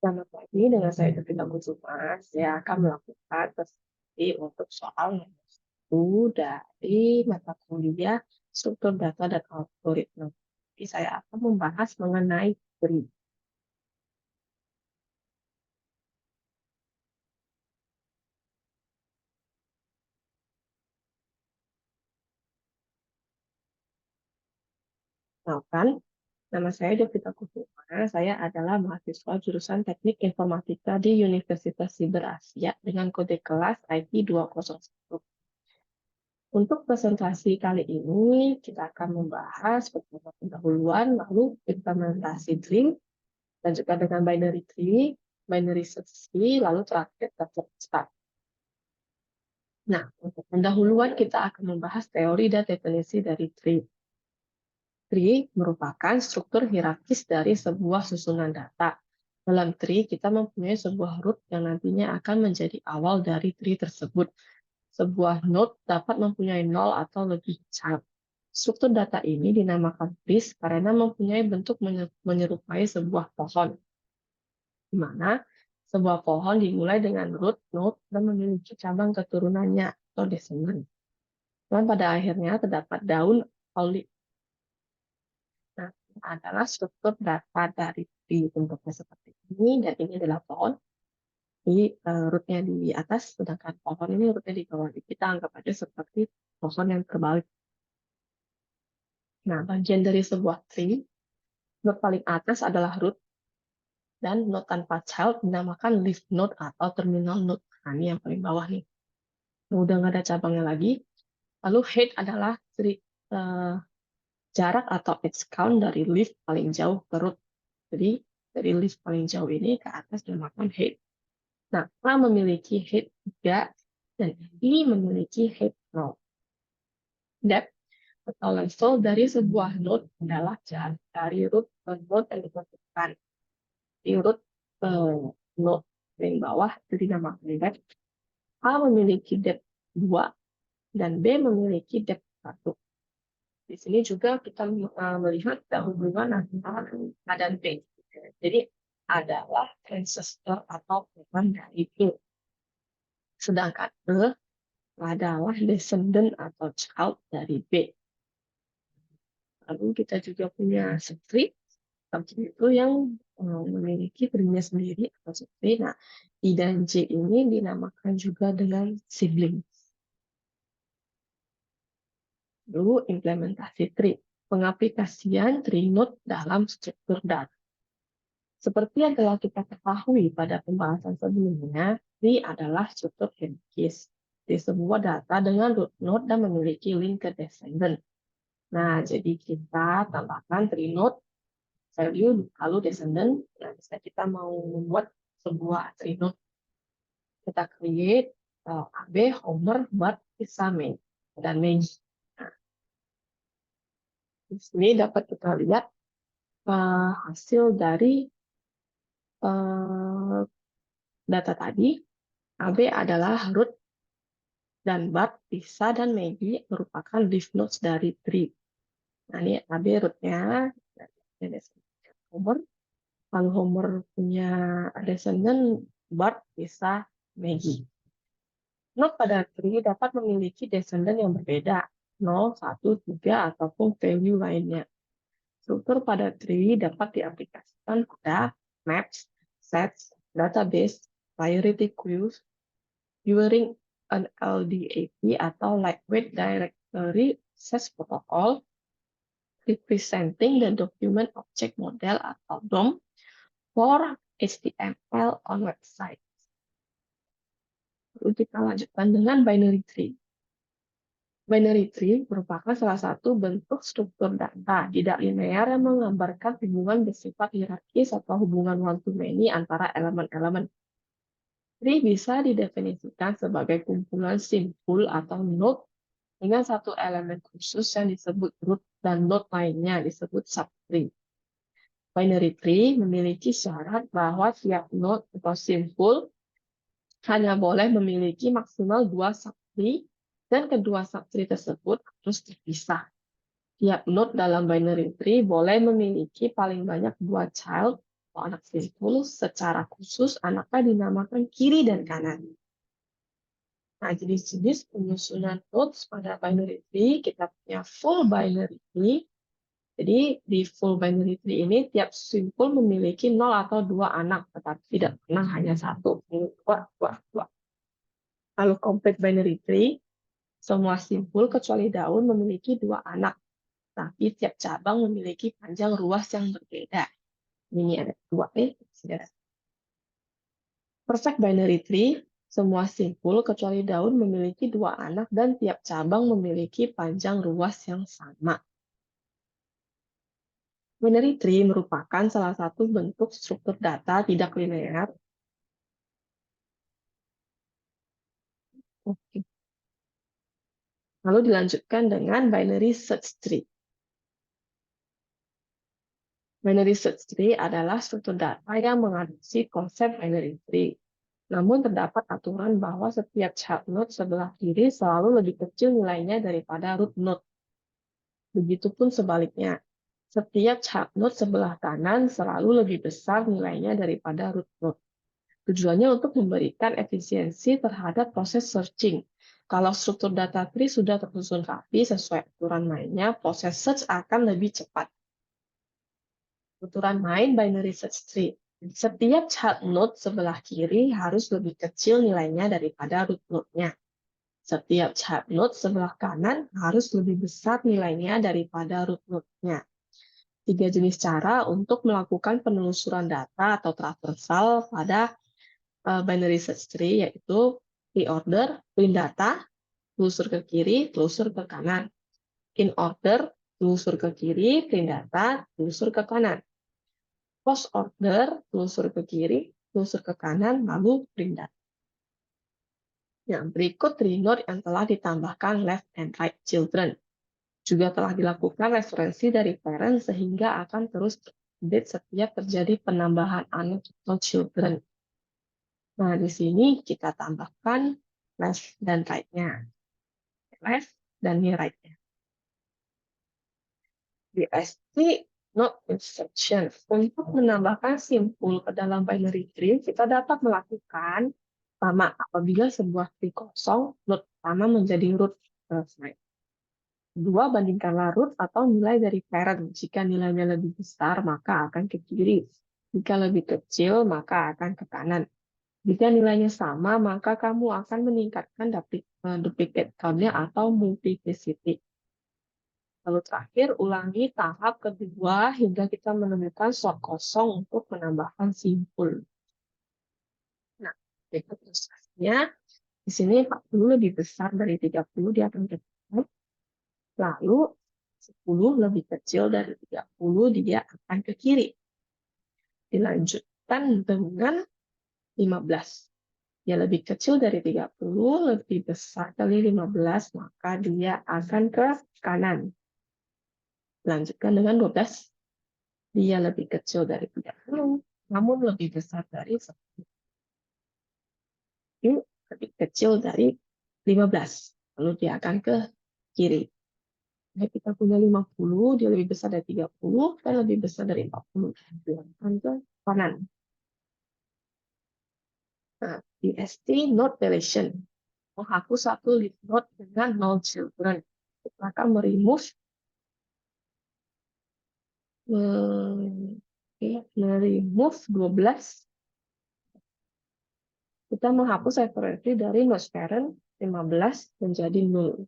Selamat pagi, dengan saya Devina Kusuma. Saya akan melakukan presentasi untuk soal nomor 1 dari mata kuliah struktur data dan algoritma. Jadi saya akan membahas mengenai tree. Kenalkan, nama saya Devina Kusuma. Saya adalah mahasiswa jurusan Teknik Informatika di Universitas Siber Asia dengan kode kelas IT 201. Untuk presentasi kali ini, kita akan membahas pertama pendahuluan, lalu implementasi tree, dan juga dengan binary tree, binary search tree, lalu terakhir data start. Nah, untuk pendahuluan kita akan membahas teori dan definisi dari tree. Tree merupakan struktur hierarkis dari sebuah susunan data. Dalam tree, kita mempunyai sebuah root yang nantinya akan menjadi awal dari tree tersebut. Sebuah node dapat mempunyai 0 atau lebih child. Struktur data ini dinamakan trees karena mempunyai bentuk menyerupai sebuah pohon, di mana sebuah pohon dimulai dengan root node dan memiliki cabang keturunannya atau descendant. Dan pada akhirnya terdapat daun atau leaf. Nah, ini adalah struktur data dari tree, bentuknya seperti ini, dan ini adalah pohon. Ini rootnya di atas, sedangkan pohon ini rootnya di bawah. Kita anggap aja seperti pohon yang terbalik. Nah, bagian dari sebuah tree, node paling atas adalah root, dan node tanpa child dinamakan leaf node atau terminal node. Nah, ini yang paling bawah nih. Nah, udah nggak ada cabangnya lagi. Lalu head adalah jarak atau edge count dari leaf paling jauh ke root. Jadi, dari leaf paling jauh ini ke atas dinamakan head. Nah, A memiliki head 3, dan I memiliki head 0. Depth atau level dari sebuah node adalah jarak dari root ke node yang ditentukan. Di root node yang bawah itu dinamakan depth. A memiliki depth 2 dan B memiliki depth 1. Di sini juga kita melihat hubungan antara A dan B. Jadi adalah ancestor atau teman dari B. Sedangkan E adalah descendant atau child dari B. Lalu kita juga punya subtree. Subtree itu yang memiliki tree-nya sendiri atau subtree. Nah, I dan J ini dinamakan juga dengan sibling. Lalu implementasi tree. Pengaplikasian tree node dalam struktur data. Seperti yang telah kita ketahui pada pembahasan sebelumnya, tree adalah struktur hierarkis di sebuah data dengan root node dan memiliki link ke descendant. Nah, jadi kita tambahkan tree node, value, lalu descendant. Nah, misalnya kita mau membuat sebuah tree node, kita create AB, Homer, Bart, Isame, dan Maggie. Nah, di sini dapat kita lihat hasil dari data tadi. AB adalah root, dan Bart, Lisa, dan Maggie merupakan leaf nodes dari tree. Nah, ini AB rootnya, Homer. Kalau Homer punya descendant, Bart, Lisa, Maggie. Node pada tree dapat memiliki descendant yang berbeda, 0, 1, 3, ataupun value lainnya. Struktur pada tree dapat diaplikasikan pada maps, sets, database, priority queues, using an LDAP atau Lightweight Directory Access Protocol, representing the Document Object Model atau DOM for HTML on website. Lalu kita lanjutkan dengan binary tree. Binary tree merupakan salah satu bentuk struktur data tidak linear yang menggambarkan hubungan bersifat hierarkis atau hubungan one-to-many antara elemen-elemen. Tree bisa didefinisikan sebagai kumpulan simpul atau node dengan satu elemen khusus yang disebut root dan node lainnya disebut subtree. Binary tree memiliki syarat bahwa tiap node atau simpul hanya boleh memiliki maksimal 2 subtree, dan kedua subtree tersebut harus terpisah. Tiap node dalam binary tree boleh memiliki paling banyak 2 child, atau anak simpul, secara khusus anaknya dinamakan kiri dan kanan. Nah, jenis-jenis penyusunan nodes pada binary tree, kita punya full binary tree. Jadi, di full binary tree ini, tiap simpul memiliki 0 atau 2 anak, tetapi tidak pernah hanya satu. Dua, dua, dua. Lalu, complete binary tree, semua simpul kecuali daun memiliki 2 anak, tapi tiap cabang memiliki panjang ruas yang berbeda. Ini ada 2 saudara. Perfect binary tree, semua simpul kecuali daun memiliki 2 anak dan tiap cabang memiliki panjang ruas yang sama. Binary tree merupakan salah satu bentuk struktur data tidak linear. Oke. Lalu dilanjutkan dengan binary search tree. Binary search tree adalah struktur data yang mengadopsi konsep binary tree. Namun terdapat aturan bahwa setiap child node sebelah kiri selalu lebih kecil nilainya daripada root node. Begitupun sebaliknya, setiap child node sebelah kanan selalu lebih besar nilainya daripada root node. Tujuannya untuk memberikan efisiensi terhadap proses searching. Kalau struktur data tree sudah tersusun rapi sesuai aturan mainnya, proses search akan lebih cepat. Aturan main binary search tree. Setiap child node sebelah kiri harus lebih kecil nilainya daripada root node-nya. Setiap child node sebelah kanan harus lebih besar nilainya daripada root node-nya. 3 jenis cara untuk melakukan penelusuran data atau traversal pada binary search tree, yaitu pre-order, print data, telusur ke kiri, telusur ke kanan. In order, telusur ke kiri, print data, telusur ke kanan. Post order, telusur ke kiri, telusur ke kanan, lalu print data. Yang berikut tree node yang telah ditambahkan left and right children. Juga telah dilakukan referensi dari parent sehingga akan terus update setiap terjadi penambahan anak atau children. Nah, di sini kita tambahkan left dan right-nya. Left dan right-nya. BST not instruction. Untuk menambahkan simpul ke dalam binary tree, kita dapat melakukan pertama, apabila sebuah tree kosong, node pertama menjadi root. Kedua, bandingkanlah root atau nilai dari parent. Jika nilainya lebih besar, maka akan ke kiri. Jika lebih kecil, maka akan ke kanan. Jika nilainya sama, maka kamu akan meningkatkan duplicate count-nya atau multiplicity. Lalu terakhir, ulangi tahap kedua hingga kita menemukan slot kosong untuk menambahkan simpul. Nah, berikut ilustrasinya. Di sini 40 lebih besar dari 30, dia akan ke kanan. Lalu 10 lebih kecil dari 30, dia akan ke kiri. Dilanjutkan dengan 15. Dia lebih kecil dari 30, lebih besar dari 15, maka dia akan ke kanan. Lanjutkan dengan 12. Dia lebih kecil dari 30, namun lebih besar dari 10. Ini lebih kecil dari 15. Lalu dia akan ke kiri. Nah, kita punya 50, dia lebih besar dari 30, dan lebih besar dari 40. Dia akan ke kanan. Nah, DST node deletion. Menghapus satu leaf node dengan null children. Kita akan meremove 12. Kita menghapus referensi dari node parent 15 menjadi 0.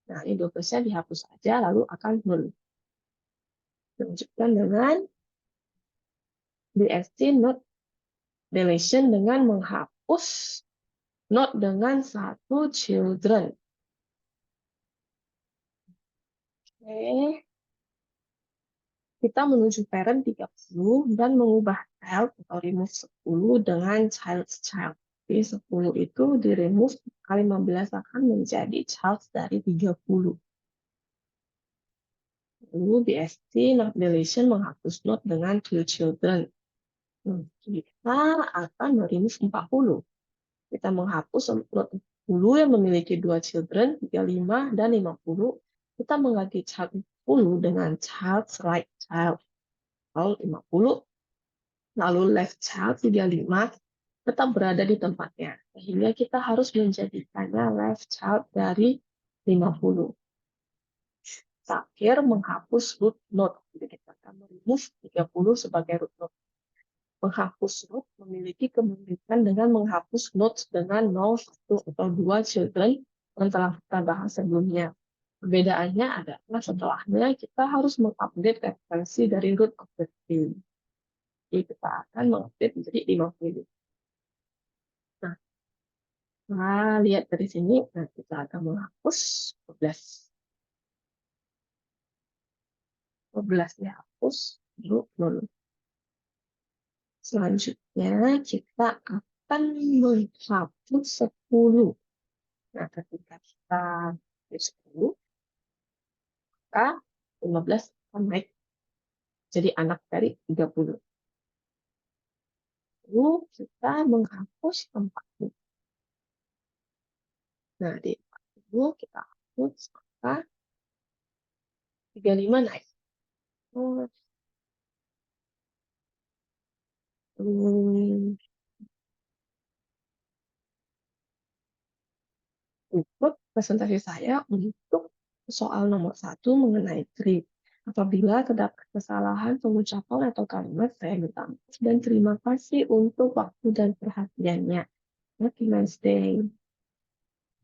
Nah, ini 12-nya dihapus saja, lalu akan 0. Lanjutkan dengan DST node deletion dengan menghapus node dengan satu children. Oke. Kita menuju parent 30 dan mengubah child atau remove 10 dengan child's child. Jadi 10 itu di remove kali 15 akan menjadi child dari 30. Lalu BST node deletion menghapus node dengan two children. Kita akan meremove 40. Kita menghapus node 10 yang memiliki 2 children, 35 dan 50. Kita mengganti child 10 dengan child's right child. Lalu 50 lalu left child 35 tetap berada di tempatnya. Sehingga kita harus menjadikannya left child dari 50. Terakhir, menghapus root node. Jadi kita akan remove 30 sebagai root node. Menghapus root memiliki kemiripan dengan menghapus nodes dengan 0, 1, atau 2 children yang telah kita bahas sebelumnya. Perbedaannya adalah setelahnya kita harus mengupdate referensi dari root of the tree. Jadi kita akan mengupdate menjadi 50. Nah, lihat dari sini, nah kita akan menghapus 12. 12 dihapus, lalu 0. Selanjutnya kita akan menghapus 10. Nah, ketika kita hapus 10, maka 15 akan naik jadi anak dari 30. Lalu kita menghapus 40. Nah, di 40 kita hapus, maka 35 naik. Hmm, Untuk presentasi saya untuk soal nomor 1 mengenai grid. Apabila terdapat kesalahan pengucapan atau kalimat, saya minta maaf dan terima kasih untuk waktu dan perhatiannya. Have a nice day.